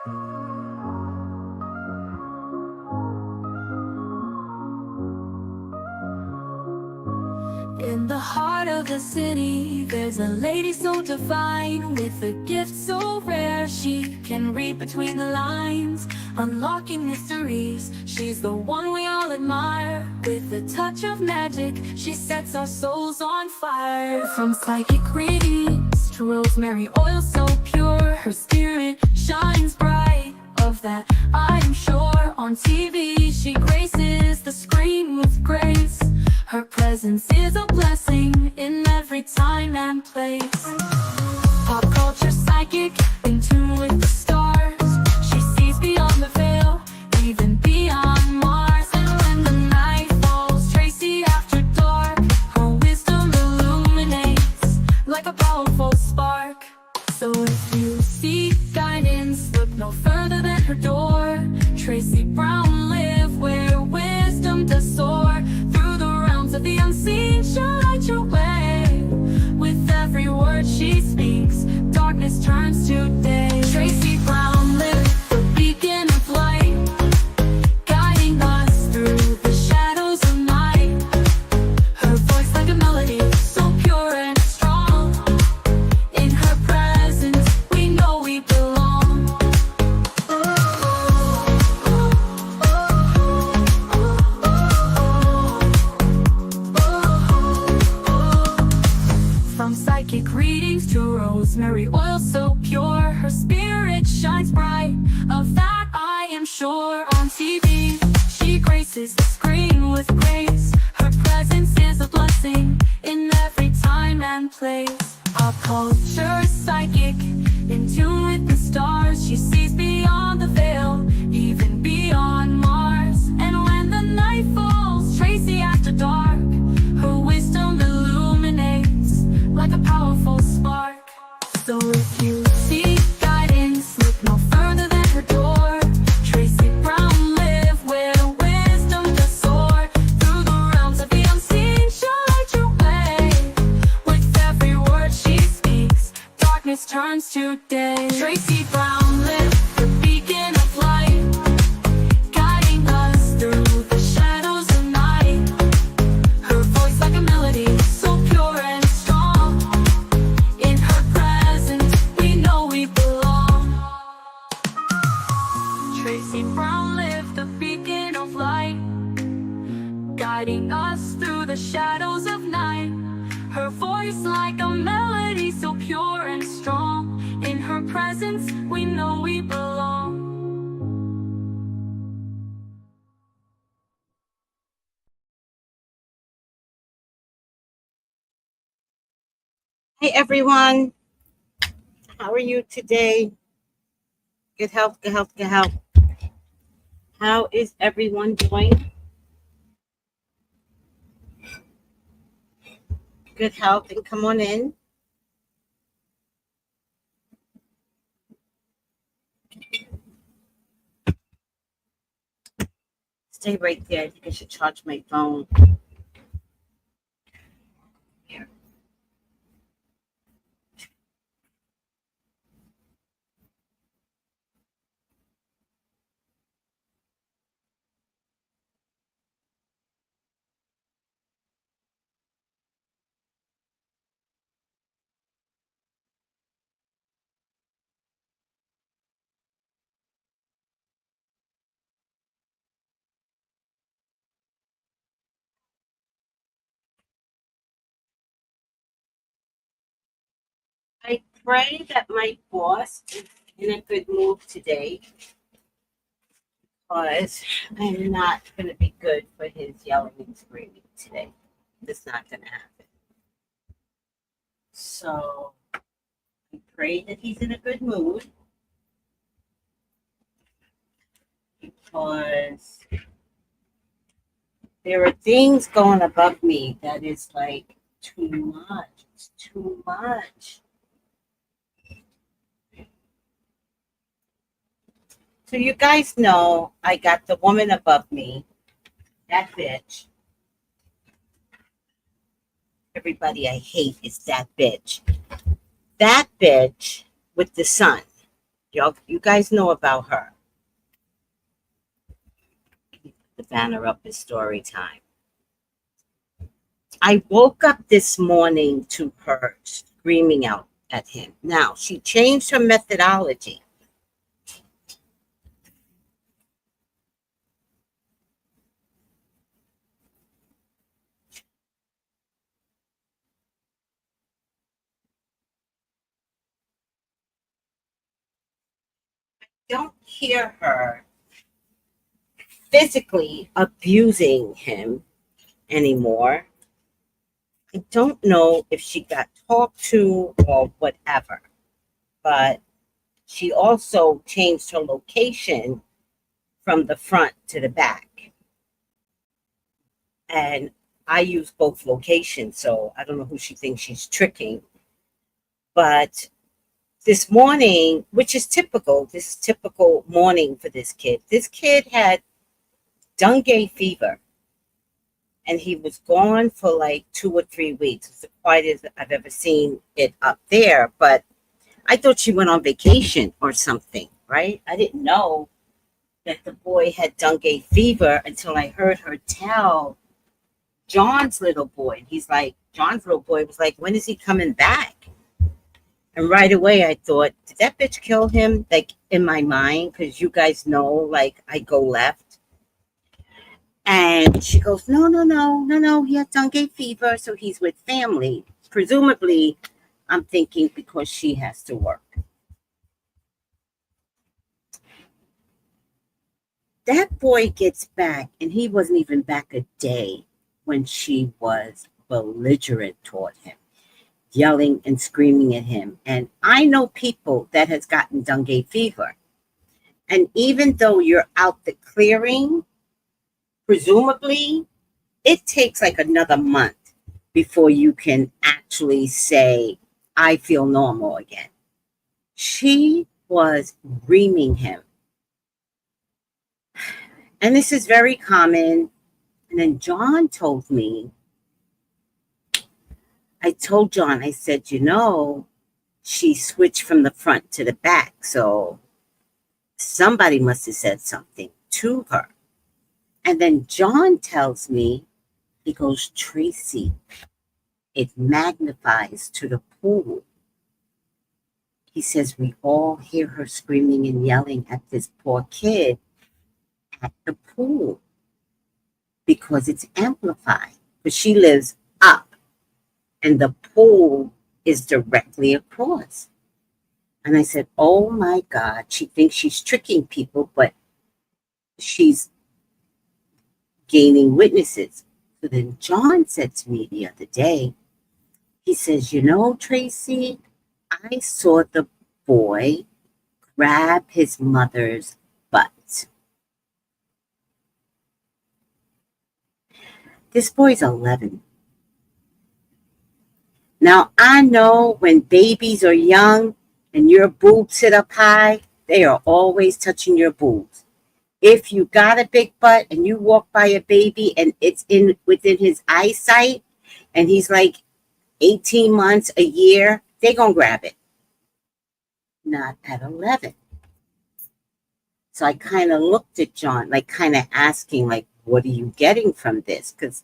In the heart of the city, there's a lady so divine, with a gift so rare she can read between the lines, unlocking mysteries. She's the one we all admire. With a touch of magic, she sets our souls on fire. From psychic readings to rosemary oil so pure, her spirit shines bright. Of that I am sure. On TV she graces the screen with grace. Her presence is a blessing in every time and place. Pop culture psychic, in tune with the stars. She sees beyond the veil, even beyond Mars. And when the night falls, Tracey after dark, her wisdom illuminates like a powerful spark. So if you seek guidance, look no further than her door. Tracey Brown live where wisdom does soar. Through the realms of the unseen, she'll light your way. With every word she speaks, darkness turns to day. Tracey Brown live, the beacon of light, guiding us through the shadows of night. Her voice like a melody, so pure and strong. In her presence, we know we belong. From psychic readings to rosemary oil so pure, her spirit shines bright. Of that I am sure. On TV, she graces the screen with grace. Her presence is a blessing in every time and place. Pop culture psychic, in tune with the stars. She sees beyond the veil, even beyond Mars. And when the night falls, Tracey after dark, her wisdom illuminates like a powerful spark. So if you seek guidance, look no further than her door. Tracey Brown live where wisdom does soar. Through the realms of the unseen, she'll light your way. With every word she speaks, darkness turns to day. Tracey Brown live, the beacon of light, guiding us through the shadows of night. Her voice like a melody, so pure and strong. In her presence, we know we belong. Tracey Brown live, the beacon of light, guiding us through the shadows of night. Her voice like a melody, so pure and strong. In her presence, we know we belong. Hey everyone, how are you today? Good health, good health, good health. How is everyone doing? Good health, and come on in. Stay right there. I think I should charge my phone. Here. I pray that my boss is in a good mood today, because I'm not going to be good for his yelling and screaming today. It's not going to happen. So I pray that he's in a good mood, because there are things going above me that is like too much. It's too much. So you guys know I got the woman above me, that bitch. Everybody I hate is that bitch. That bitch with the son. Y'all, you guys know about her. The banner up is story time. I woke up this morning to her screaming out at him. Now, she changed her methodology. Don't hear her physically abusing him anymore. I don't know if she got talked to or whatever, but she also changed her location from the front to the back. And I use both locations, so I don't know who she thinks she's tricking. But this morning, which is typical, this is typical morning for this kid. This kid had dengue fever, and he was gone for like 2 or 3 weeks. It's the quietest I've ever seen it up there, but I thought she went on vacation or something, right? I didn't know that the boy had dengue fever until I heard her tell John's little boy. John's little boy was like, when is he coming back? And right away I thought, did that bitch kill him? Like in my mind, because you guys know, like I go left. And she goes, no, he has dengue fever, so he's with family. Presumably, I'm thinking because she has to work. That boy gets back, and he wasn't even back a day when she was belligerent toward him, yelling and screaming at him. And I know people that has gotten dengue fever. And even though you're out the clearing, presumably, it takes like another month before you can actually say, I feel normal again. She was reaming him. And this is very common. And then John told me, I told John, I said, she switched from the front to the back. So somebody must have said something to her. And then John tells me, he goes, Tracey, it magnifies to the pool. He says, we all hear her screaming and yelling at this poor kid at the pool because it's amplified. But she lives up and the pool is directly across. And I said, oh my God, she thinks she's tricking people, but she's gaining witnesses. So then John said to me the other day, he says, Tracey, I saw the boy grab his mother's butt. This boy's 11. Now, I know when babies are young and your boobs sit up high, they are always touching your boobs. If you got a big butt and you walk by a baby and it's within his eyesight and he's like 18 months, a year, they're going to grab it. Not at 11. So I kind of looked at John, like kind of asking, like, what are you getting from this? Because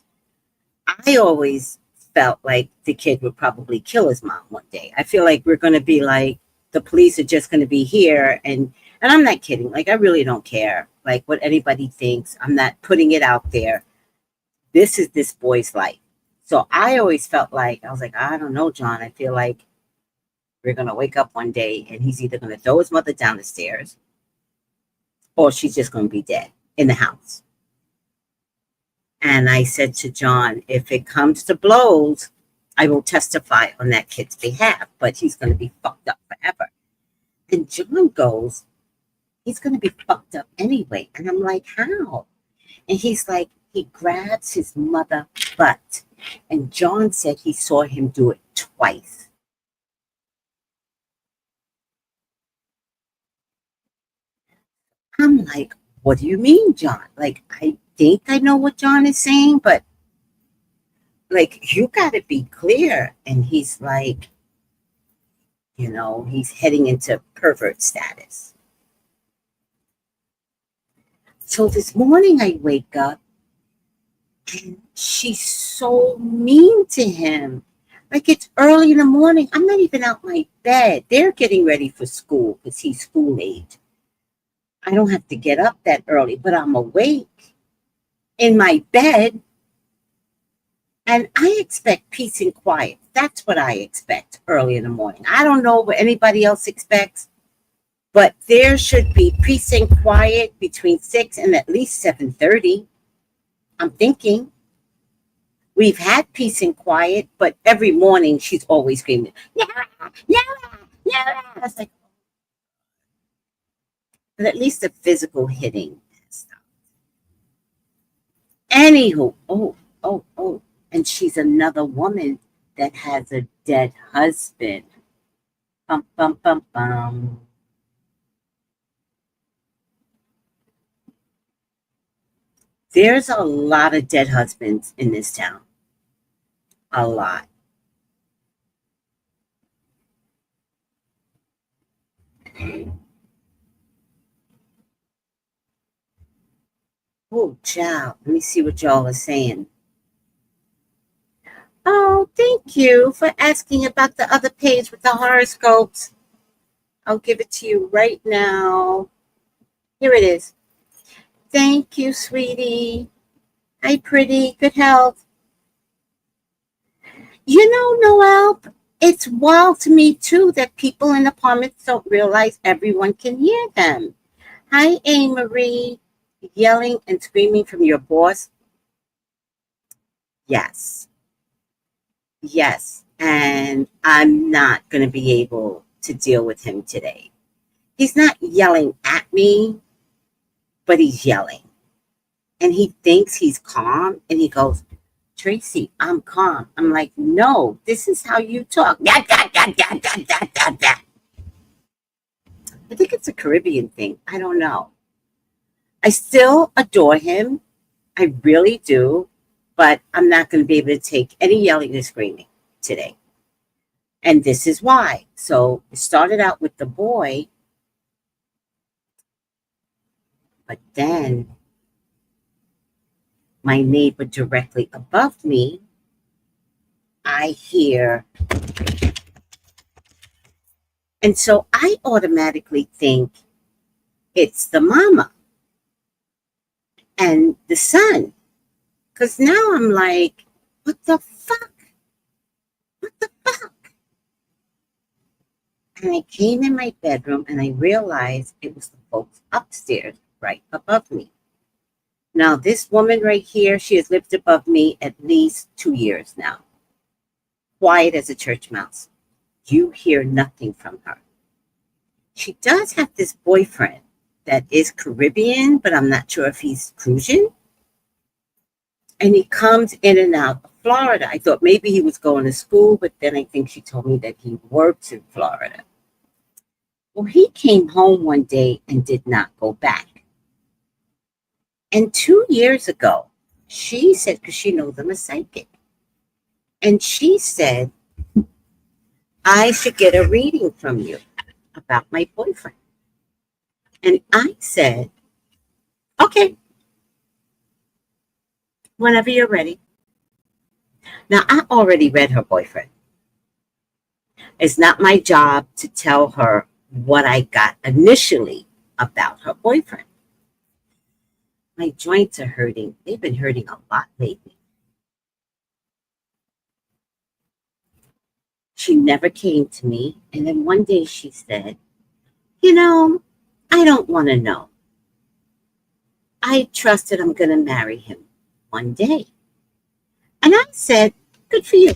I always felt like the kid would probably kill his mom one day. I feel like we're going to be like, the police are just going to be here. And I'm not kidding. Like, I really don't care, like, what anybody thinks. I'm not putting it out there. This is this boy's life. So I always felt like, I was like, I don't know, John. I feel like we're going to wake up one day and he's either going to throw his mother down the stairs or she's just going to be dead in the house. And I said to John, if it comes to blows, I will testify on that kid's behalf, but he's going to be fucked up forever. And John goes, he's going to be fucked up anyway. And I'm like, how? And he's like, he grabs his mother butt. And John said he saw him do it twice. I'm like, what do you mean, John? Like, I think I know what John is saying, but like, you got to be clear. And he's like, He's heading into pervert status. So this morning I wake up and she's so mean to him. Like, it's early in the morning. I'm not even out my bed. They're getting ready for school because he's school age. I don't have to get up that early, but I'm awake in my bed. And I expect peace and quiet. That's what I expect early in the morning. I don't know what anybody else expects, but there should be peace and quiet between 6 and at least 7:30. I'm thinking. We've had peace and quiet, but every morning she's always screaming, Nara, Nara, Nara. I was like, but at least the physical hitting stuff. Anywho, oh. And she's another woman that has a dead husband. Bum, bum, bum, bum. There's a lot of dead husbands in this town. A lot. Oh, child. Let me see what y'all are saying. Oh, thank you for asking about the other page with the horoscopes. I'll give it to you right now. Here it is. Thank you, sweetie. Hi, pretty. Good health. Noelle, it's wild to me, too, that people in apartments don't realize everyone can hear them. Hi, A. Marie. Yelling and screaming from your boss? Yes. Yes. And I'm not going to be able to deal with him today. He's not yelling at me, but he's yelling. And he thinks he's calm. And he goes, Tracey, I'm calm. I'm like, no, this is how you talk. I think it's a Caribbean thing. I don't know. I still adore him. I really do. But I'm not going to be able to take any yelling or screaming today. And this is why. So it started out with the boy. But then my neighbor directly above me, I hear. And so I automatically think it's the mama and the son. Because now I'm like, what the fuck? What the fuck? And I came in my bedroom and I realized it was the folks upstairs right above me. Now, this woman right here, she has lived above me at least 2 years now. Quiet as a church mouse. You hear nothing from her. She does have this boyfriend that is Caribbean, but I'm not sure if he's Crucian. And he comes in and out of Florida. I thought maybe he was going to school, but then I think she told me that he works in Florida. Well, he came home one day and did not go back. And 2 years ago, she said, because she knows I'm a psychic, and she said, I should get a reading from you about my boyfriend. And I said, okay, whenever you're ready. Now, I already read her boyfriend. It's not my job to tell her what I got initially about her boyfriend. My joints are hurting. They've been hurting a lot lately. She never came to me. And then one day she said, I don't want to know. I trusted I'm going to marry him one day. And I said, good for you.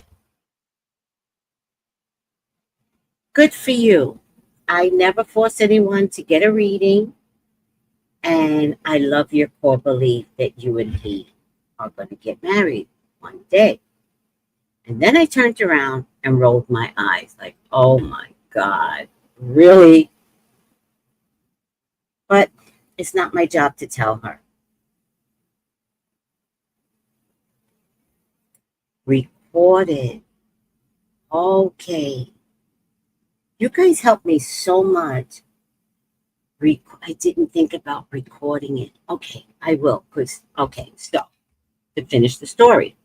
Good for you. I never force anyone to get a reading. And I love your core belief that you and he are going to get married one day. And then I turned around and rolled my eyes like, oh my God, really? But it's not my job to tell her. Recorded. Okay. You guys helped me so much. I didn't think about recording it. Okay, I will. So to finish the story,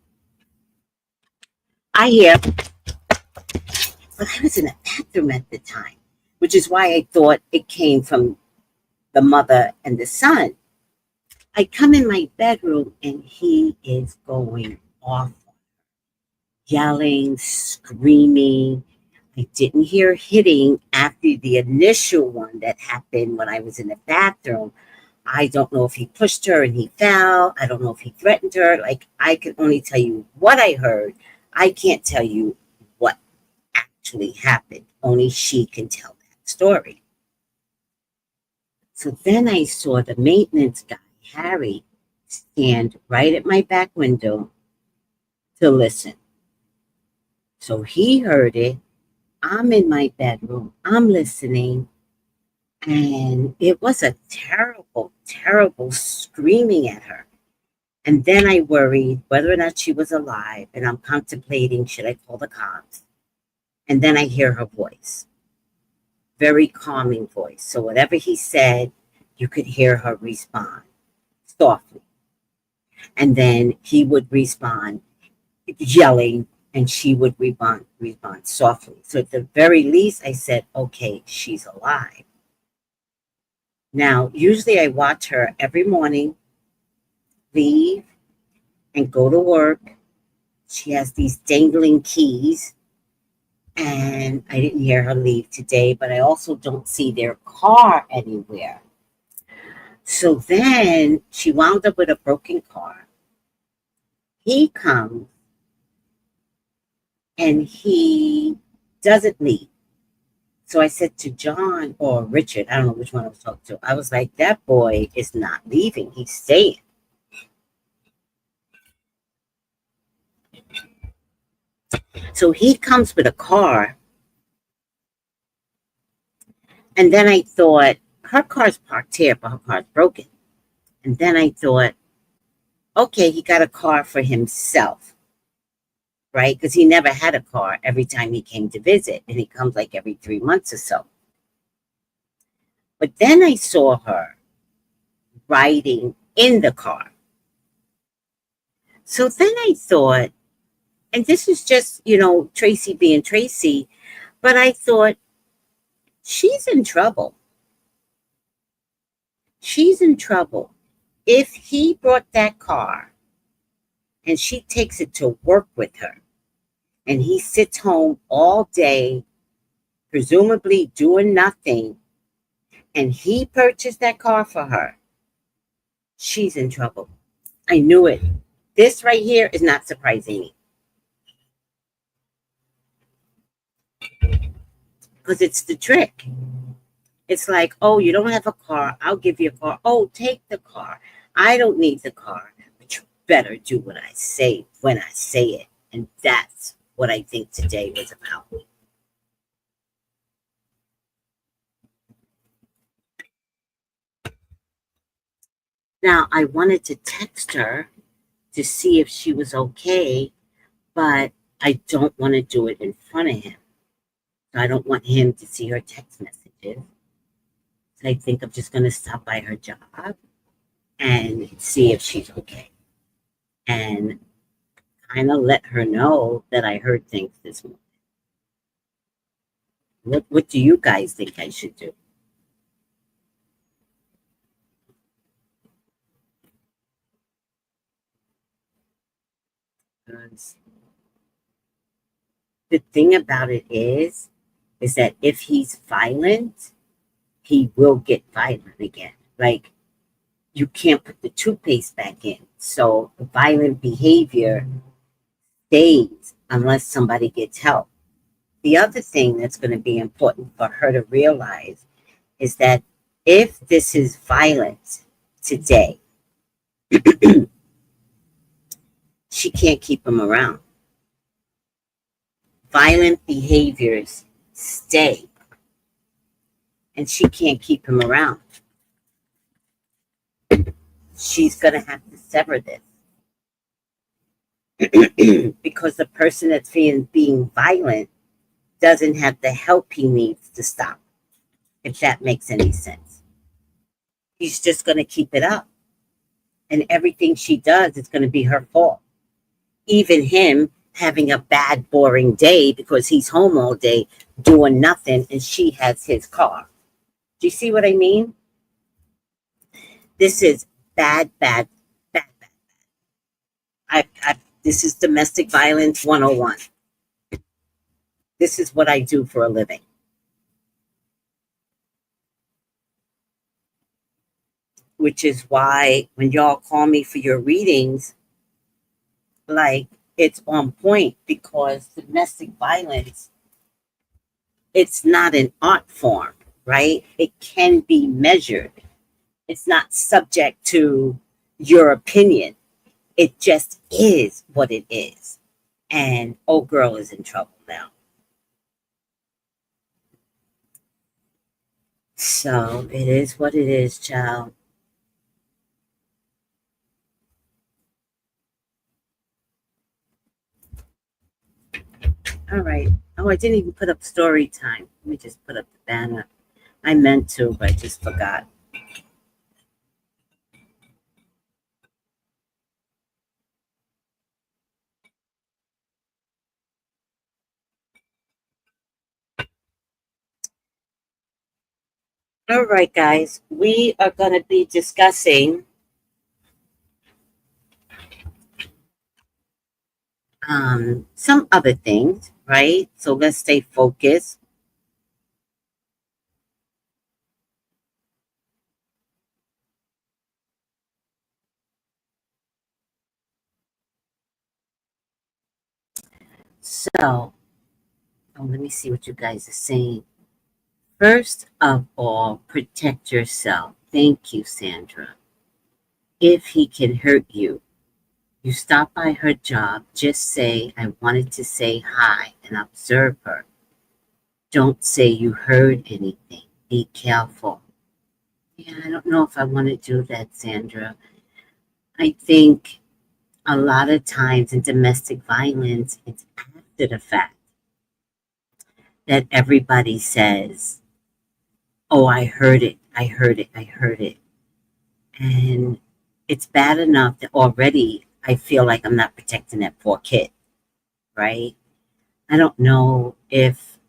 I hear, but I was in a bathroom at the time, which is why I thought it came from the mother and the son. I come in my bedroom and he is going off, yelling, screaming. I didn't hear hitting after the initial one that happened when I was in the bathroom. I don't know if he pushed her and he fell. I don't know if he threatened her. Like, I can only tell you what I heard. I can't tell you what actually happened. Only she can tell that story. So then I saw the maintenance guy, Harry, stand right at my back window to listen. So he heard it. I'm in my bedroom. I'm listening. And it was a terrible, terrible screaming at her. And then I worried whether or not she was alive. And I'm contemplating, should I call the cops? And then I hear her voice. Very calming voice. So whatever he said, you could hear her respond softly. And then he would respond yelling, and she would respond softly. So at the very least, I said, okay, she's alive. Now, usually I watch her every morning leave and go to work. She has these dangling keys, and I didn't hear her leave today, but I also don't see their car anywhere. So then she wound up with a broken car. He comes and he doesn't leave. So I said to John or Richard, I don't know which one I was talking to, I was like, that boy is not leaving. He's staying. So he comes with a car. And then I thought, her car's parked here, but her car's broken. And then I thought, okay, he got a car for himself, right? Because he never had a car every time he came to visit. And he comes like every 3 months or so. But then I saw her riding in the car. So then I thought, and this is just, Tracey being Tracey, but I thought, she's in trouble. She's in trouble. If he brought that car and she takes it to work with her and he sits home all day, presumably doing nothing, and he purchased that car for her, she's in trouble. I knew it. This right here is not surprising me. Because it's the trick. It's like, oh, you don't have a car. I'll give you a car. Oh, take the car. I don't need the car. But you better do what I say when I say it. And that's what I think today was about. Now, I wanted to text her to see if she was okay, but I don't want to do it in front of him. So I don't want him to see her text messages. So I think I'm just going to stop by her job and see if she's okay. And kind of let her know that I heard things this morning. What do you guys think I should do? Because the thing about it is that if he's violent, he will get violent again. Like, you can't put the toothpaste back in. So the violent behavior stays unless somebody gets help. The other thing that's going to be important for her to realize is that if this is violence today, she can't keep him around. Violent behaviors stay, and she can't keep him around. She's going to have to sever this. Because the person that's being violent doesn't have the help he needs to stop, if that makes any sense. He's just going to keep it up. And everything she does is going to be her fault. Even him having a bad, boring day because he's home all day doing nothing and she has his car. Do you see what I mean? This is bad, bad, bad, bad. This is domestic violence 101. This is what I do for a living. Which is why when y'all call me for your readings, like, it's on point, because domestic violence, it's not an art form, right? It can be measured. It's not subject to your opinion. It just is what it is. And old girl is in trouble now. So it is what it is, child. All right. Oh, I didn't even put up story time. Let me just put up the banner. I meant to, but I just forgot. All right, guys. We are going to be discussing some other things, right? So let's stay focused. So, let me see what you guys are saying. First of all, protect yourself. Thank you, Sandra. If he can hurt you, you stop by her job, just say, I wanted to say hi and observe her. Don't say you heard anything. Be careful. Yeah, I don't know if I want to do that, Sandra. I think a lot of times in domestic violence, it's after the fact that everybody says, oh, I heard it, I heard it, I heard it. And it's bad enough that already I feel like I'm not protecting that poor kid, right? I don't know if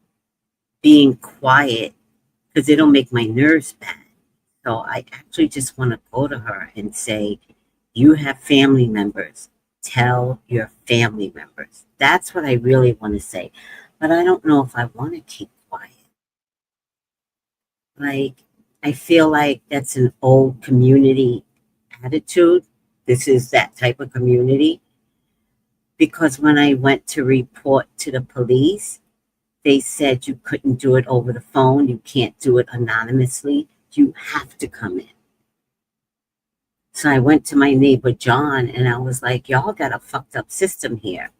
being quiet, because it'll make my nerves bad. So I actually just want to go to her and say, you have family members. Tell your family members. That's what I really want to say. But I don't know if I want to keep quiet. Like, I feel like that's an old community attitude. This is that type of community. Because when I went to report to the police, they said you couldn't do it over the phone. You can't do it anonymously. You have to come in. So I went to my neighbor, John, and I was like, y'all got a fucked up system here.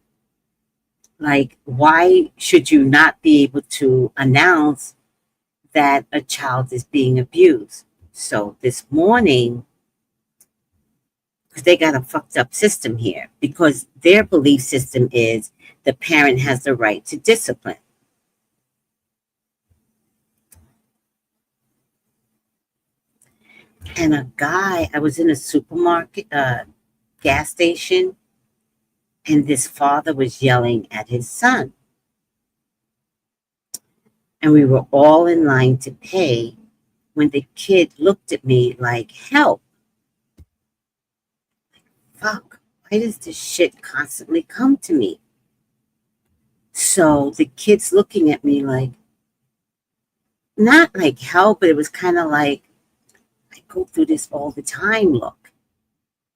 Like, why should you not be able to announce that a child is being abused? So this morning, because they got a fucked up system here, because their belief system is the parent has the right to discipline. And a guy, I was in a supermarket, gas station, and this father was yelling at his son. And we were all in line to pay when the kid looked at me like, help. Fuck, why does this shit constantly come to me? So the kid's looking at me like, not like help, but it was kind of like, I go through this all the time, look.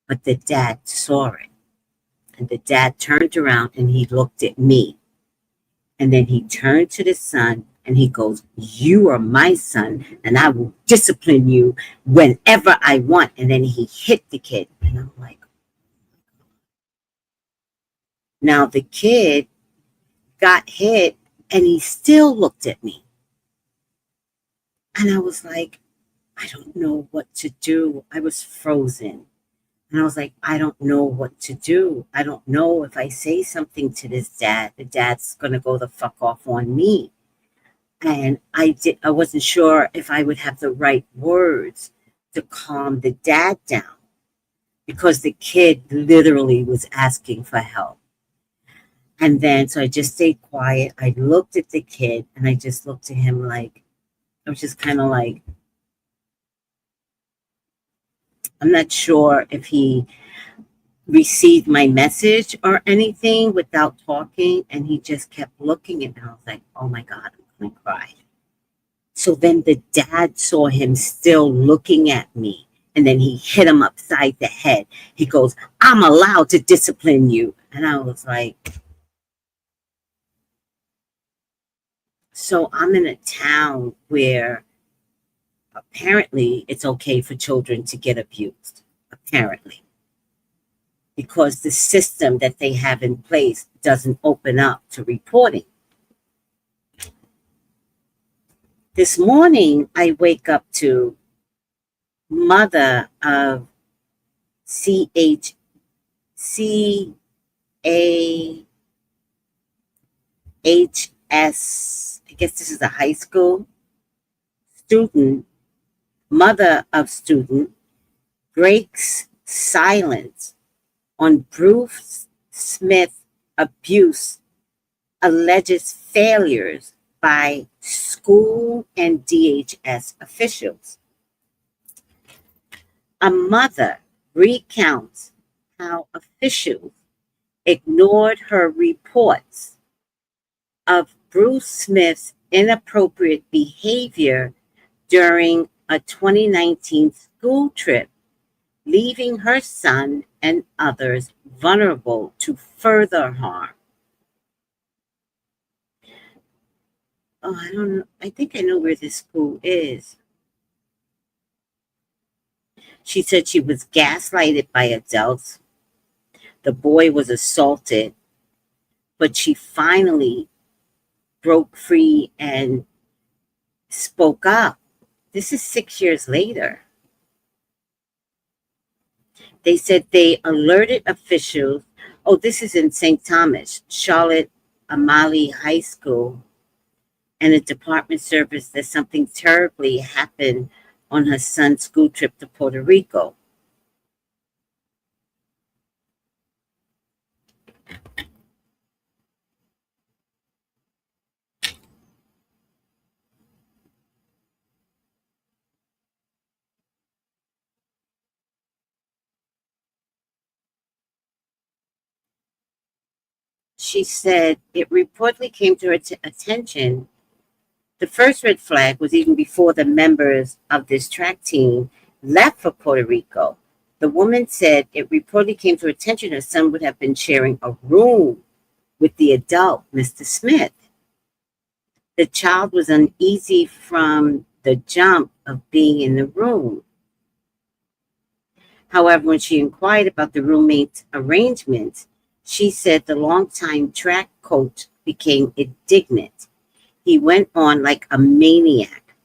But the dad saw it. And the dad turned around and he looked at me. And then he turned to the son and he goes, you are my son and I will discipline you whenever I want. And then he hit the kid. And I'm like, now the kid got hit and he still looked at me. And I was like, I don't know what to do. I was frozen. And I was like, I don't know what to do. I don't know if I say something to this dad, the dad's going to go the fuck off on me. And I wasn't sure if I would have the right words to calm the dad down because the kid literally was asking for help. And then, so I just stayed quiet. I looked at the kid and I just looked at him like, I was just kind of like, I'm not sure if he received my message or anything without talking. And he just kept looking at me. I was like, oh my God, I'm going to cry. So then the dad saw him still looking at me. And then he hit him upside the head. He goes, I'm allowed to discipline you. And I was like, so I'm in a town where apparently it's okay for children to get abused. Apparently. Because the system that they have in place doesn't open up to reporting. This morning, I wake up to mother of CHCA, HS, I guess this is a high school student, mother of student, breaks silence on Bruce Smith abuse, alleges failures by school and DHS officials. A mother recounts how officials ignored her reports of Bruce Smith's inappropriate behavior during a 2019 school trip, leaving her son and others vulnerable to further harm. Oh, I don't know. I think I know where this school is. She said she was gaslighted by adults. The boy was assaulted, but she finally broke free and spoke up. This is 6 years later. They said they alerted officials. Oh, this is in St. Thomas, Charlotte Amalie High School, and a department service that something terribly happened on her son's school trip to Puerto Rico. She said it reportedly came to her attention. The first red flag was even before the members of this track team left for Puerto Rico. The woman said it reportedly came to her attention her son would have been sharing a room with the adult, Mr. Smith. The child was uneasy from the jump of being in the room. However, when she inquired about the roommate's arrangements, she said the longtime track coach became indignant. He went on like a maniac.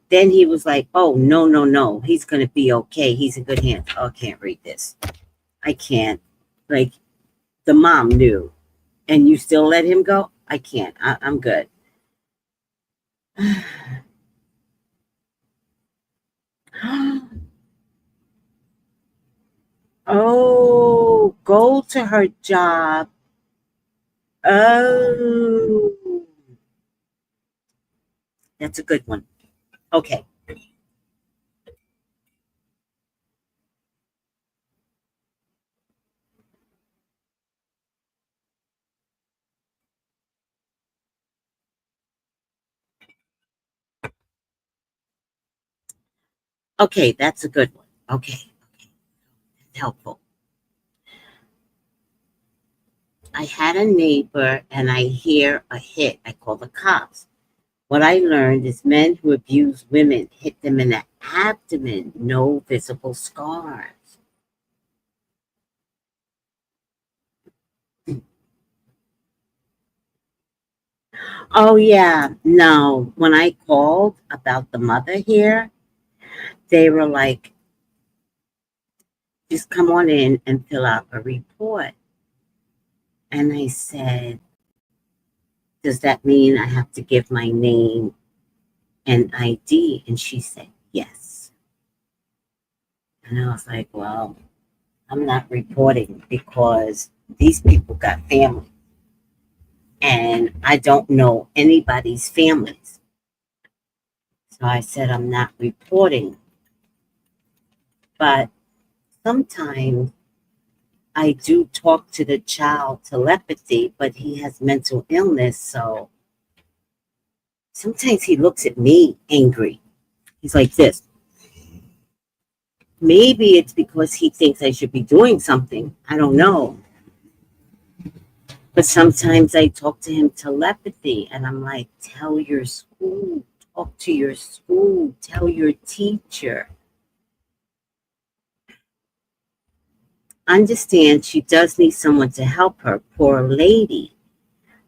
Then he was like, oh, no, no, no. He's going to be okay. He's in good hands. Oh, I can't read this. I can't. Like, the mom knew. And you still let him go? I can't. I'm good. Oh, go to her job. Oh, that's a good one. Okay. Okay, that's a good one. Okay, that's helpful. I had a neighbor and I hear a hit. I call the cops. What I learned is men who abuse women hit them in the abdomen, no visible scars. Oh, yeah. No, when I called about the mother here, they were like, just come on in and fill out a report. And I said, does that mean I have to give my name and ID? And she said, yes. And I was like, well, I'm not reporting because these people got family and I don't know anybody's families. So I said, I'm not reporting. But sometimes I do talk to the child telepathy, but he has mental illness. So sometimes he looks at me angry. He's like this. Maybe it's because he thinks I should be doing something. I don't know. But sometimes I talk to him telepathy and I'm like, tell your school, talk to your school, tell your teacher. Understand she does need someone to help her, poor lady.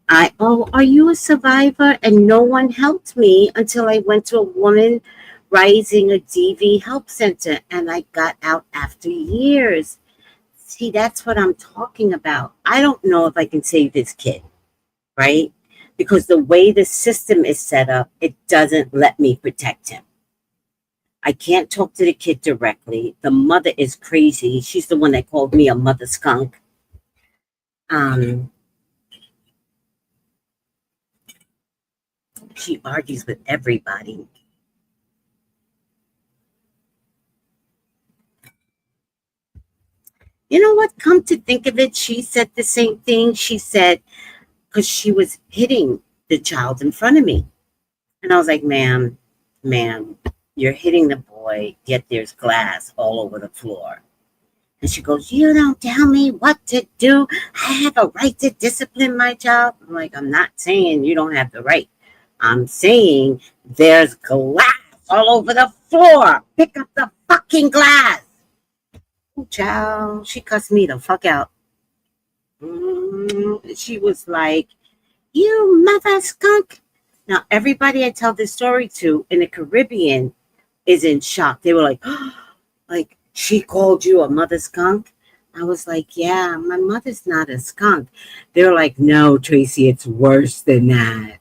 Are you a survivor? And no one helped me until I went to a woman rising a DV help center and I got out after years. See, that's what I'm talking about. I don't know if I can save this kid, right? Because the way the system is set up, it doesn't let me protect him. I can't talk to the kid directly. The mother is crazy. She's the one that called me a mother skunk. She argues with everybody. You know what? Come to think of it, she said the same thing. She said, because she was hitting the child in front of me. And I was like, ma'am, you're hitting the boy, yet there's glass all over the floor. And she goes, you don't tell me what to do. I have a right to discipline my child. I'm like, I'm not saying you don't have the right. I'm saying there's glass all over the floor. Pick up the fucking glass. Oh, child, she cussed me the fuck out. She was like, you mother skunk. Now, everybody I tell this story to in the Caribbean is in shock. They were like, oh, like, she called you a mother skunk? I was like, yeah, my mother's not a skunk. They're like, no, Tracy, it's worse than that.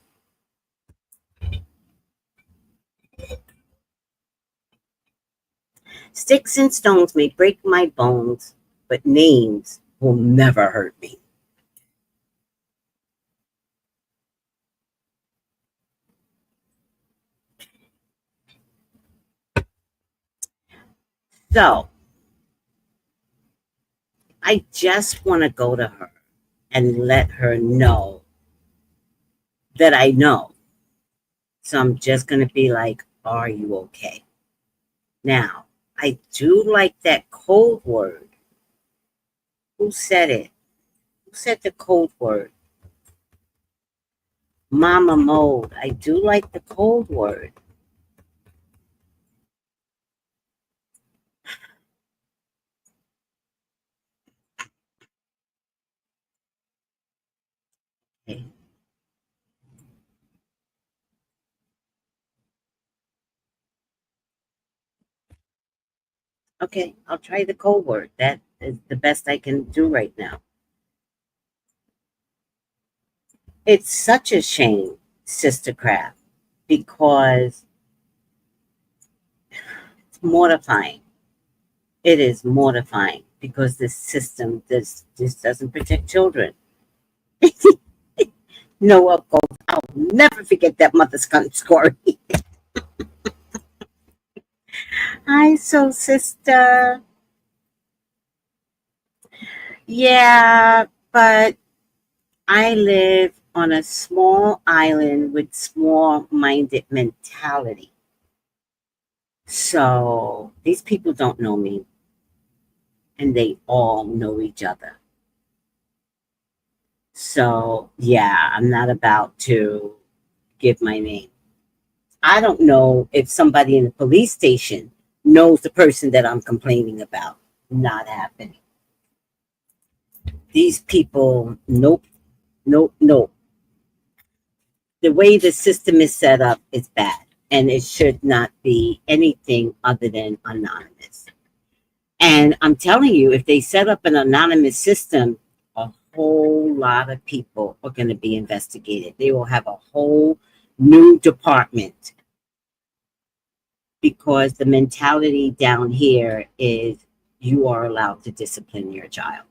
Sticks and stones may break my bones, but names will never hurt me. So I just want to go to her and let her know that I know. So I'm just going to be like, are you okay? Now, I do like that code word. Who said it? Who said the code word? Mama mode. I do like the code word. Okay. Okay, I'll try the code word. That is the best I can do right now. It's such a shame, Sister Craft, because it's mortifying. It is mortifying because this system just doesn't protect children. Noah goes, I'll never forget that mother skunk story. Hi, so sister. Yeah, but I live on a small island with small-minded mentality. So these people don't know me, and they all know each other. So yeah, I'm not about to give my name. I don't know if somebody in the police station knows the person that I'm complaining about. Not happening. These people, nope, nope, nope. The way the system is set up is bad, and it should not be anything other than anonymous. And I'm telling you, if they set up an anonymous system, a whole lot of people are going to be investigated. They will have a whole new department because the mentality down here is you are allowed to discipline your child.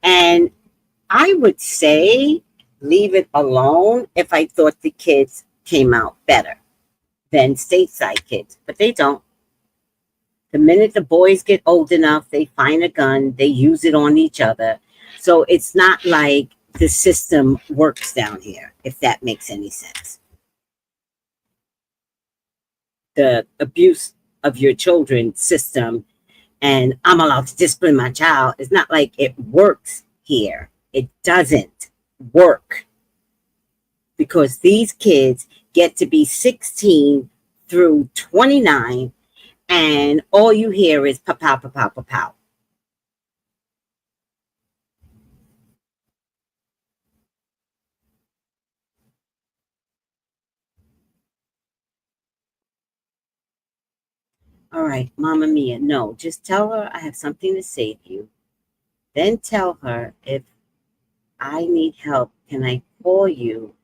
And I would say leave it alone if I thought the kids came out better than stateside kids, but they don't. The minute the boys get old enough, they find a gun, they use it on each other. So it's not like the system works down here, if that makes any sense. The abuse of your children system and I'm allowed to discipline my child, it's not like it works here. It doesn't work because these kids get to be 16 through 29 and all you hear is pow, pow, pow, pow, pow, pow. All right, Mama Mia, no, just tell her I have something to say to you. Then tell her if I need help, can I call you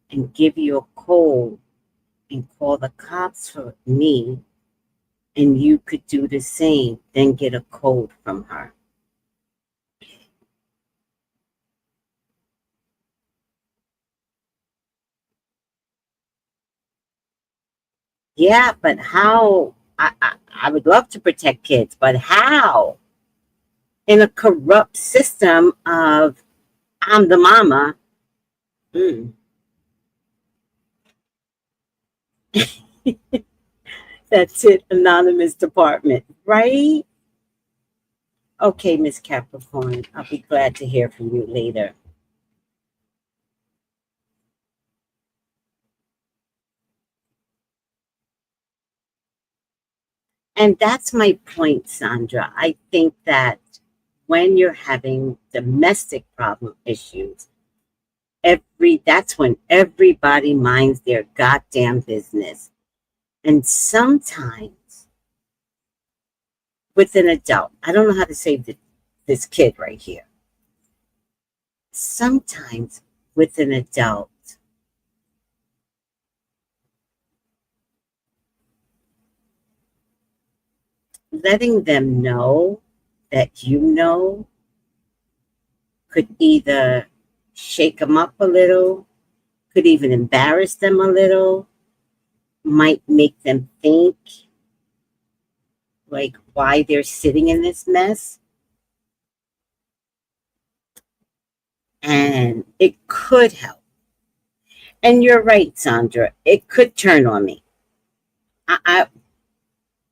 and give you a code and call the cops for me? And you could do the same, then get a code from her. Yeah, but how? I would love to protect kids, but how? In a corrupt system of I'm the mama. Mm. That's it, anonymous department, right? Okay, Miss Capricorn, I'll be glad to hear from you later. And that's my point, Sandra. I think that when you're having domestic problem issues, that's when everybody minds their goddamn business. And sometimes with an adult, I don't know how to say this kid right here. Sometimes with an adult, letting them know that you know could either shake them up a little, could even embarrass them a little, might make them think like why they're sitting in this mess. And it could help. And you're right, Sandra. It could turn on me. I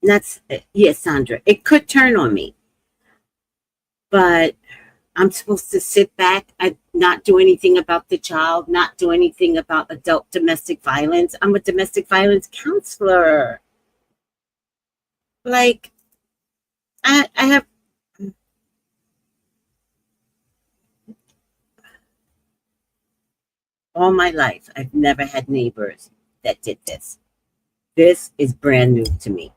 that's yes, Sandra. It could turn on me, but I'm supposed to sit back and not do anything about the child, not do anything about adult domestic violence. I'm a domestic violence counselor. Like I have all my life. I've never had neighbors that did this. This is brand new to me.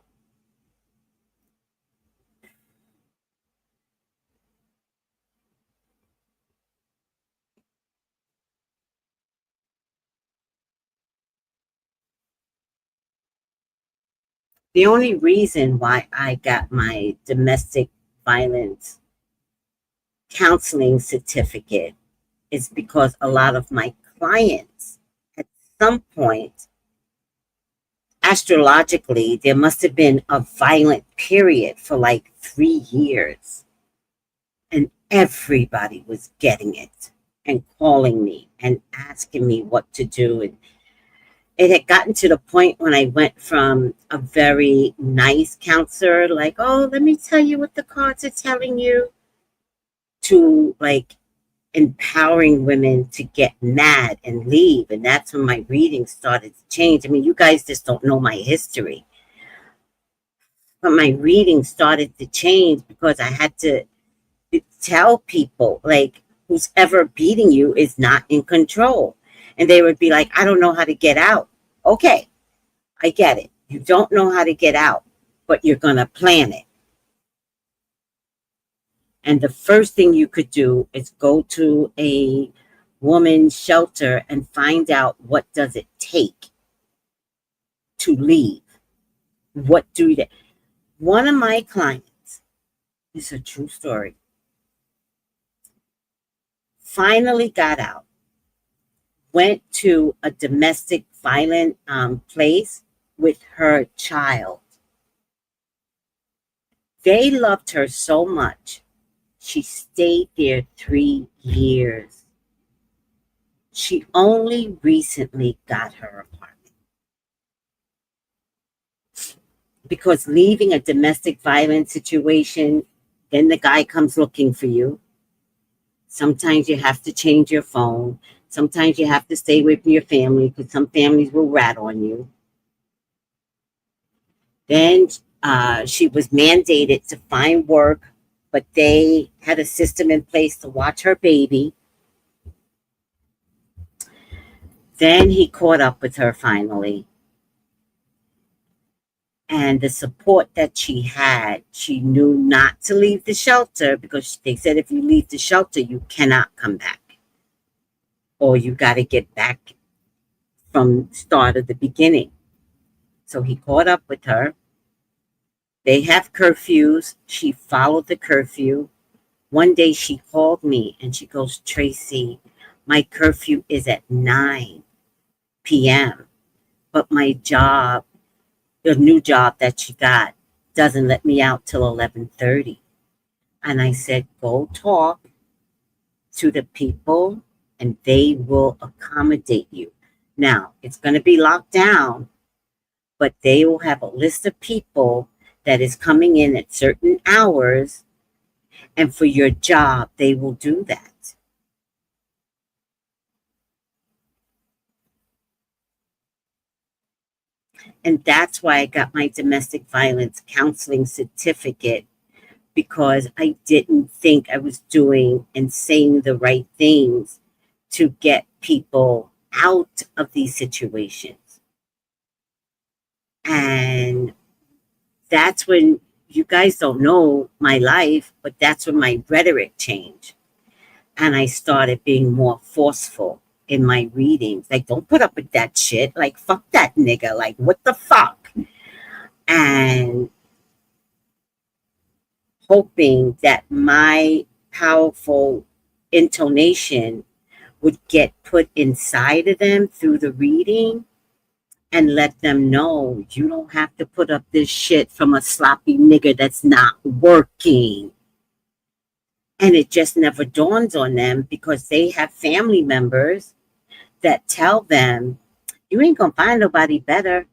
The only reason why I got my domestic violence counseling certificate is because a lot of my clients at some point astrologically there must have been a violent period for like 3 years and everybody was getting it and calling me and asking me what to do. And it had gotten to the point when I went from a very nice counselor, like, oh, let me tell you what the cards are telling you, to like empowering women to get mad and leave. And that's when my reading started to change. I mean, you guys just don't know my history. But my reading started to change because I had to tell people, like, who's ever beating you is not in control. And they would be like, I don't know how to get out. Okay, I get it. You don't know how to get out. but you're going to plan it. And the first thing you could do is go to a woman's shelter and find out what does it take to leave. What do they? One of my clients, this is a true story, finally got out, went to a domestic violent place with her child. They loved her so much. She stayed there 3 years. She only recently got her apartment. Because leaving a domestic violence situation, then the guy comes looking for you. Sometimes you have to change your phone. Sometimes you have to stay away from your family because some families will rat on you. Then she was mandated to find work, but they had a system in place to watch her baby. Then he caught up with her finally. And the support that she had, she knew not to leave the shelter because they said if you leave the shelter, you cannot come back. Or you got to get back from start of the beginning. So he caught up with her. They have curfews. She followed the curfew. One day she called me and she goes, Tracey, my curfew is at 9 p.m. But my job, the new job that she got, doesn't let me out till 11:30. And I said, go talk to the people and they will accommodate you. Now, it's going to be locked down, but they will have a list of people that is coming in at certain hours, and for your job, they will do that. And that's why I got my domestic violence counseling certificate, because I didn't think I was doing and saying the right things to get people out of these situations. And that's when, you guys don't know my life, but that's when my rhetoric changed. And I started being more forceful in my readings. Like, don't put up with that shit. Like, fuck that nigga. Like, what the fuck? And hoping that my powerful intonation would get put inside of them through the reading and let them know you don't have to put up this shit from a sloppy nigga that's not working. And it just never dawns on them because they have family members that tell them, you ain't gonna find nobody better.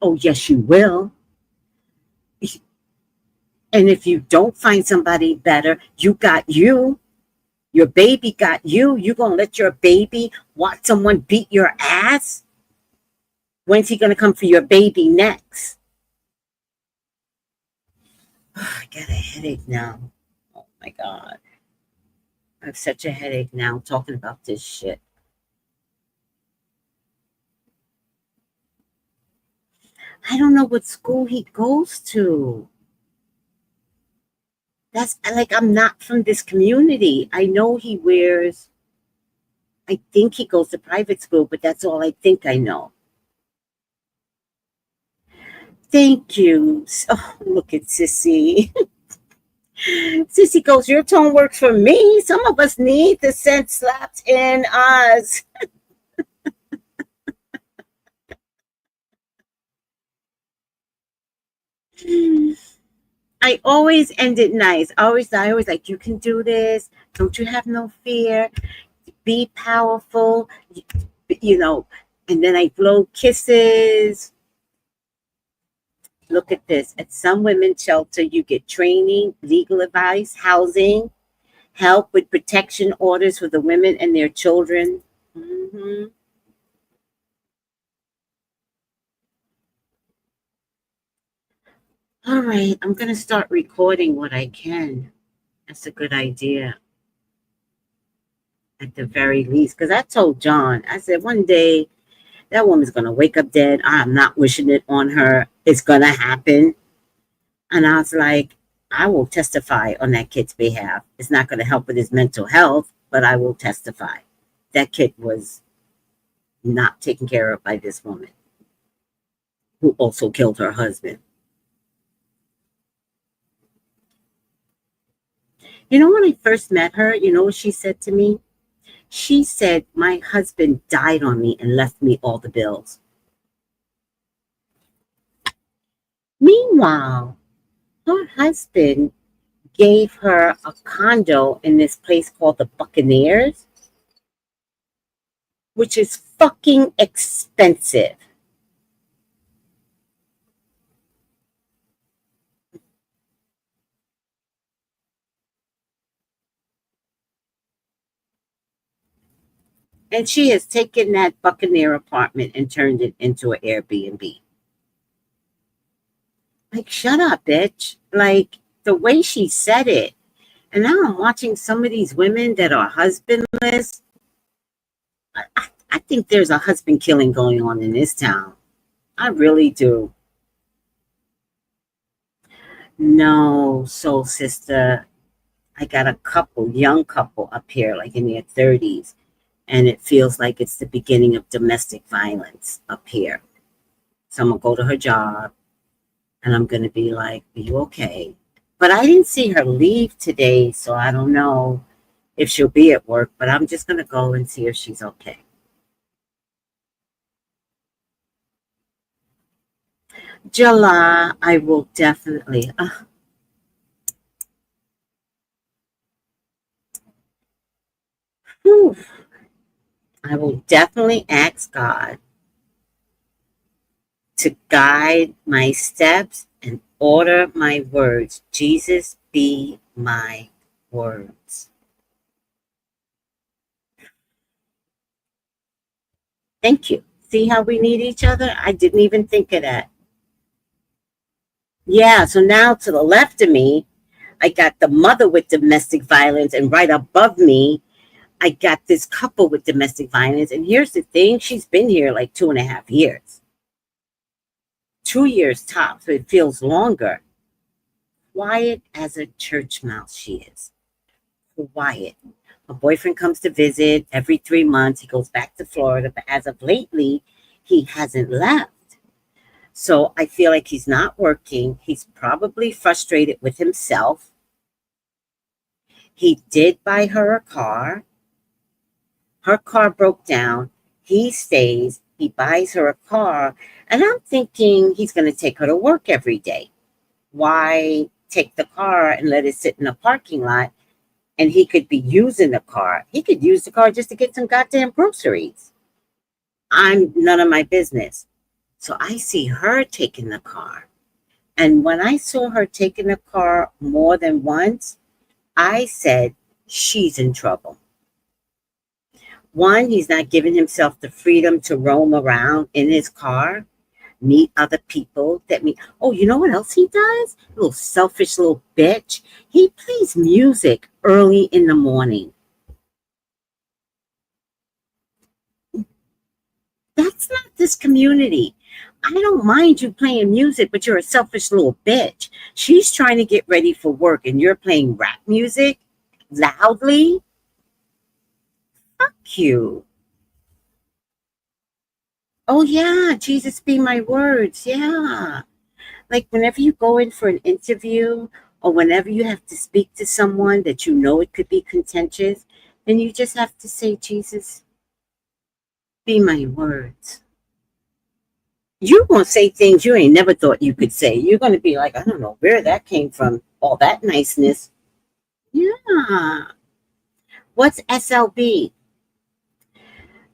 Oh, yes, you will. And if you don't find somebody better, you got you. Your baby got you. You gonna let your baby watch someone beat your ass? When's he gonna come for your baby next? Oh, I got a headache now. Oh my God. I have such a headache now talking about this shit. I don't know what school he goes to. That's like, I'm not from this community. I know he wears, I think he goes to private school, but that's all I think I know. Thank you. Oh, look at Sissy. Sissy goes, your tone works for me. Some of us need the scent slapped in us. I always end it nice. I always like, you can do this. Don't you have no fear? Be powerful. You know, and then I blow kisses. Look at this. At some women's shelter, you get training, legal advice, housing, help with protection orders for the women and their children. Mm-hmm. All right, I'm going to start recording what I can. That's a good idea, at the very least. Because I told John, I said, one day that woman's going to wake up dead. I'm not wishing it on her. It's gonna happen. And I was like, I will testify on that kid's behalf. It's not gonna help with his mental health, but I will testify. That kid was not taken care of by this woman who also killed her husband. You know, when I first met her, you know what she said to me? She said, my husband died on me and left me all the bills. Meanwhile, her husband gave her a condo in this place called the Buccaneers, which is fucking expensive. And she has taken that Buccaneer apartment and turned it into an Airbnb. Like, shut up, bitch. Like, the way she said it. And now I'm watching some of these women that are husbandless. I think there's a husband killing going on in this town. I really do. No, soul sister. I got a couple, young couple up here, like in their 30s, and it feels like it's the beginning of domestic violence up here. So I'm gonna go to her job and I'm gonna be like, are you okay? But I didn't see her leave today, so I don't know if she'll be at work, but I'm just gonna go and see if she's okay. July, I will definitely. Whew, I will definitely ask God to guide my steps and order my words. Jesus, be my words. Thank you. See how we need each other? I didn't even think of that. Yeah, so now to the left of me, I got the mother with domestic violence, and right above me, I got this couple with domestic violence. And here's the thing, she's been here like 2.5 years. 2 years tops, so it feels longer. Quiet as a church mouse, she is. Quiet. My boyfriend comes to visit every 3 months. He goes back to Florida, but as of lately, he hasn't left. So I feel like he's not working. He's probably frustrated with himself. He did buy her a car. Her car broke down. He stays. He buys her a car. And I'm thinking he's going to take her to work every day. Why take the car and let it sit in a parking lot? And he could be using the car. He could use the car just to get some goddamn groceries. I'm none of my business. So I see her taking the car. And when I saw her taking the car more than once, I said, she's in trouble. One, he's not giving himself the freedom to roam around in his car, meet other people that meet. Oh, you know what else he does? Little selfish little bitch. He plays music early in the morning. That's not this community. I don't mind you playing music, but you're a selfish little bitch. She's trying to get ready for work and you're playing rap music loudly. Fuck you. Oh, yeah, Jesus be my words. Yeah. Like whenever you go in for an interview or whenever you have to speak to someone that you know it could be contentious, then you just have to say, Jesus, be my words. You're going to say things you ain't never thought you could say. You're going to be like, I don't know where that came from. All that niceness. Yeah. What's SLB?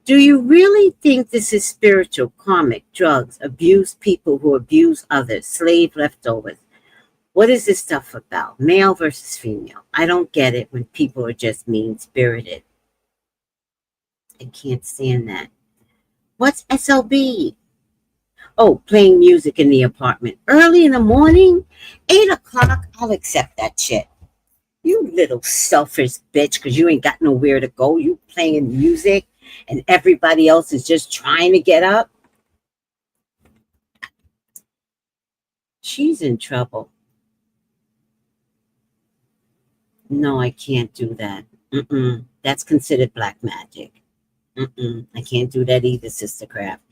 Do you really think this is spiritual, karmic, drugs, abuse people who abuse others, slave leftovers? What is this stuff about? Male versus female. I don't get it when people are just mean-spirited. I can't stand that. What's SLB? Oh, playing music in the apartment. Early in the morning? 8 o'clock? I'll accept that shit. You little selfish bitch, because you ain't got nowhere to go. You playing music and everybody else is just trying to get up. She's in trouble. No, I can't do that. That's considered black magic. I can't do that either, Sister Craft.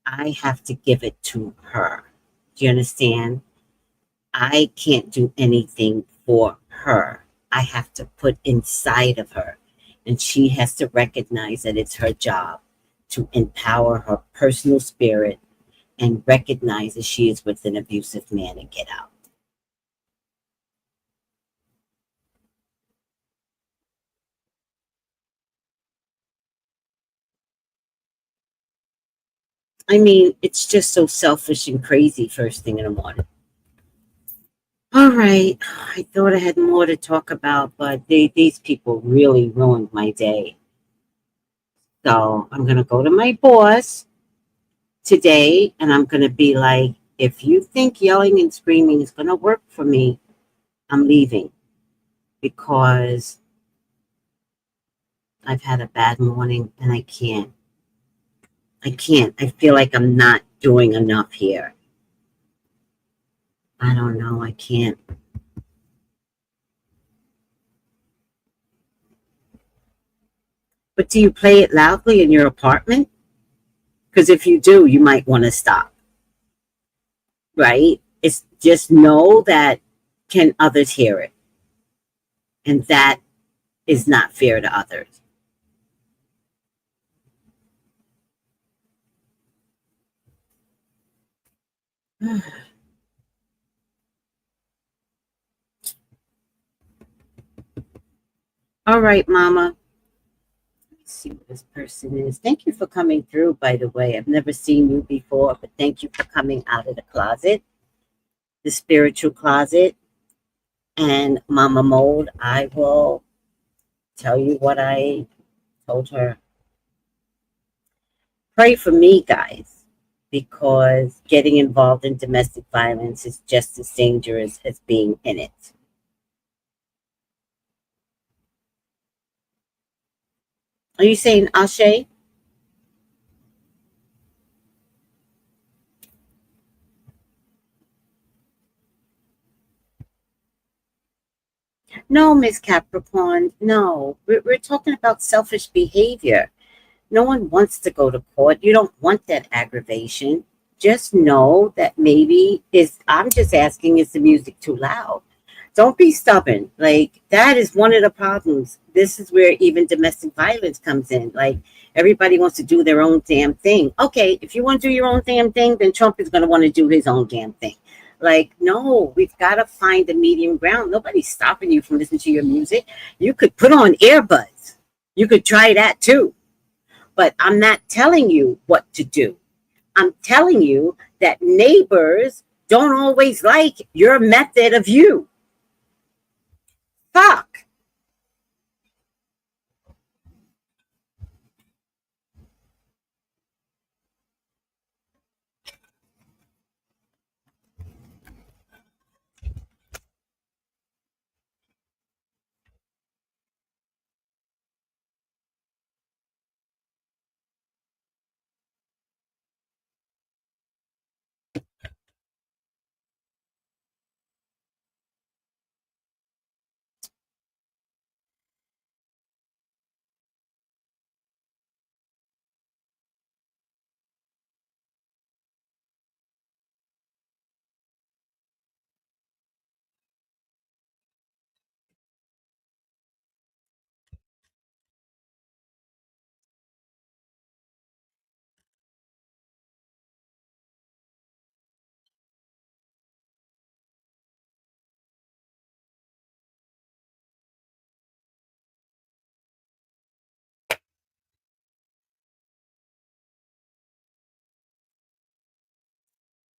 I have to give it to her. Do you understand? I can't do anything for her. I have to put inside of her. And she has to recognize that it's her job to empower her personal spirit and recognize that she is with an abusive man and get out. I mean, it's just so selfish and crazy first thing in the morning. All right. I thought I had more to talk about, but these people really ruined my day. So I'm going to go to my boss today and I'm going to be like, if you think yelling and screaming is going to work for me, I'm leaving because I've had a bad morning and I can't. I can't. I feel like I'm not doing enough here. I don't know. I can't. But do you play it loudly in your apartment? Because if you do, you might want to stop, right? It's just know that can others hear it? And that is not fair to others. All right, Mama. Let's see what this person is. Thank you for coming through, by the way. I've never seen you before, but thank you for coming out of the closet, the spiritual closet. And Mama Mode, I will tell you what I told her. Pray for me, guys, because getting involved in domestic violence is just as dangerous as being in it. Are you saying Ashe? No, Miss Capricorn. No, we're talking about selfish behavior. No one wants to go to court. You don't want that aggravation. Just know that maybe is I'm just asking, is the music too loud? Don't be stubborn. Like that is one of the problems. This is where even domestic violence comes in. Like everybody wants to do their own damn thing. Okay, if you want to do your own damn thing, then Trump is going to want to do his own damn thing. Like, no, we've got to find the medium ground. Nobody's stopping you from listening to your music. You could put on earbuds. You could try that too, but I'm not telling you what to do. I'm telling you that neighbors don't always like your method of you. Fuck.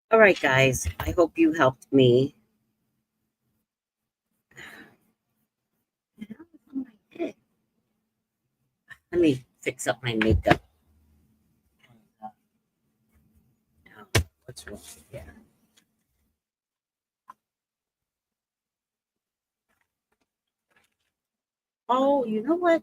All right, guys. I hope you helped me. Let me fix up my makeup. What's wrong here? Oh, you know what?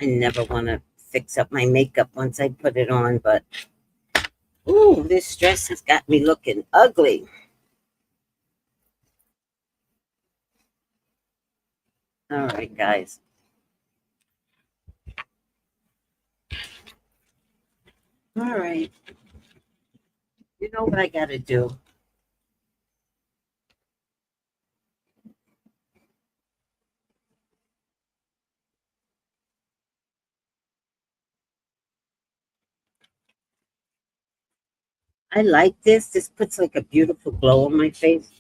I never want to fix up my makeup once I put it on, but ooh, this dress has got me looking ugly. All right, guys. All right. You know what I got to do? I like this. This puts like a beautiful glow on my face.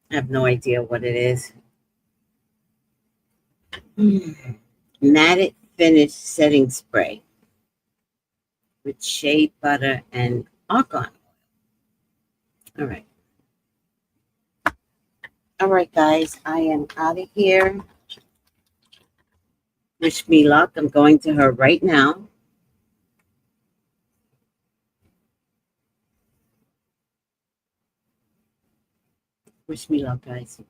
I have no idea what it is. Matted finish setting spray with shea butter and argan. All right. All right, guys. I am out of here. Wish me luck. I'm going to her right now. Wish me luck, guys.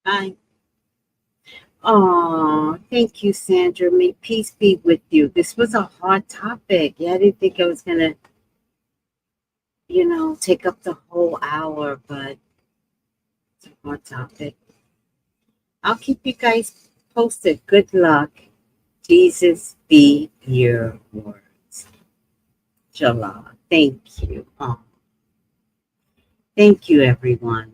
Bye. Oh, thank you, Sandra. May peace be with you. This was a hard topic. Yeah, I didn't think I was going to, take up the whole hour, but it's a hard topic. I'll keep you guys posted. Good luck. Jesus be your words. Jala. Thank you. Oh, thank you, everyone.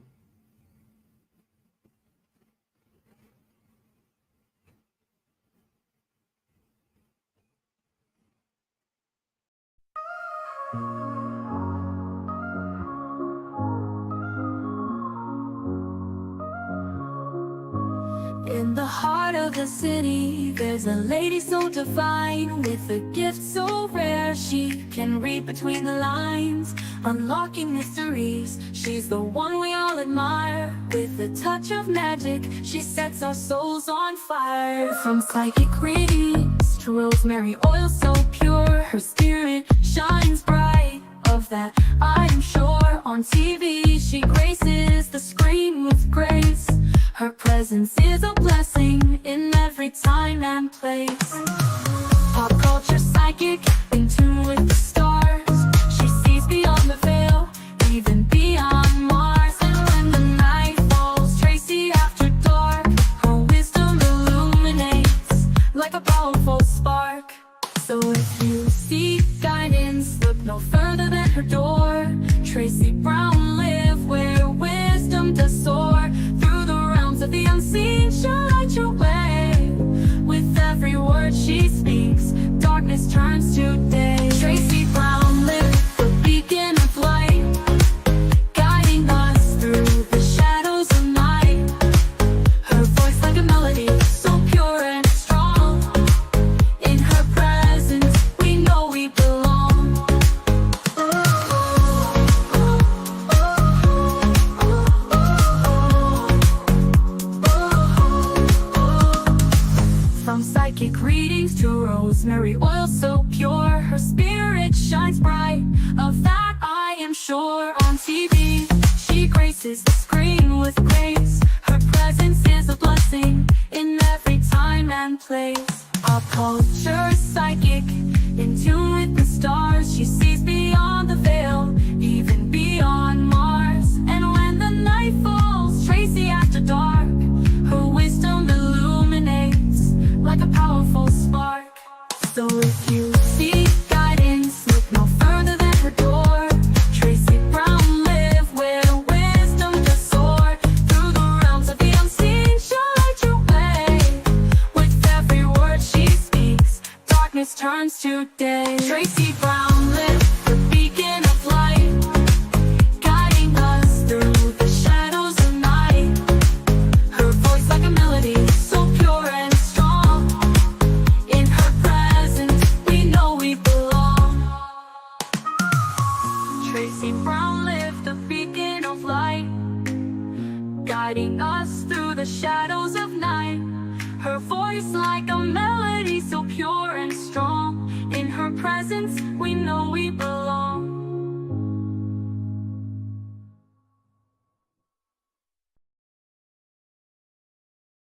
In the heart of the city, there's a lady so divine, with a gift so rare she can read between the lines, unlocking mysteries. She's the one we all admire. With a touch of magic, she sets our souls on fire. From psychic readings to rosemary oil so pure, her spirit shines bright. Of that I am sure. On TV she graces the screen with grace. Her presence is a blessing in every time and place. Pop culture psychic, in tune with the stars. She sees beyond the veil, even beyond Mars. And when the night falls, Tracey after dark, her wisdom illuminates like a powerful spark. So if you seek guidance, look no further than her door. Tracey Brown live where wisdom does soar. Through the realms of the unseen, she'll light your way. With every word she speaks, darkness turns to day. Tracey Brown live, the beacon of light, guiding us through the shadows of night. Her voice like a melody, so pure and strong. In her presence, we know we belong. From psychic readings to rosemary oil so pure, her spirit shines bright. Of that I am sure. On TV, she graces the screen with grace. Her presence is a blessing in every time and place. Pop culture psychic, in tune with the stars. She sees beyond the veil, even beyond Mars. And when the night falls, Tracey after dark, her wisdom illuminates like a powerful spark. So if you seek guidance, look no further than her door. Tracey Brown live where wisdom does soar. Through the realms of the unseen, she'll light your way. With every word she speaks, darkness turns to day. Tracey Brown live, the beacon of light, guiding us through the shadows of night. Her voice like a melody, so pure and strong. In her presence, we know we belong. Tracey Brown lived the beacon of light, guiding us through the shadows of night. Her voice like a melody so pure and strong. In her presence we know we belong.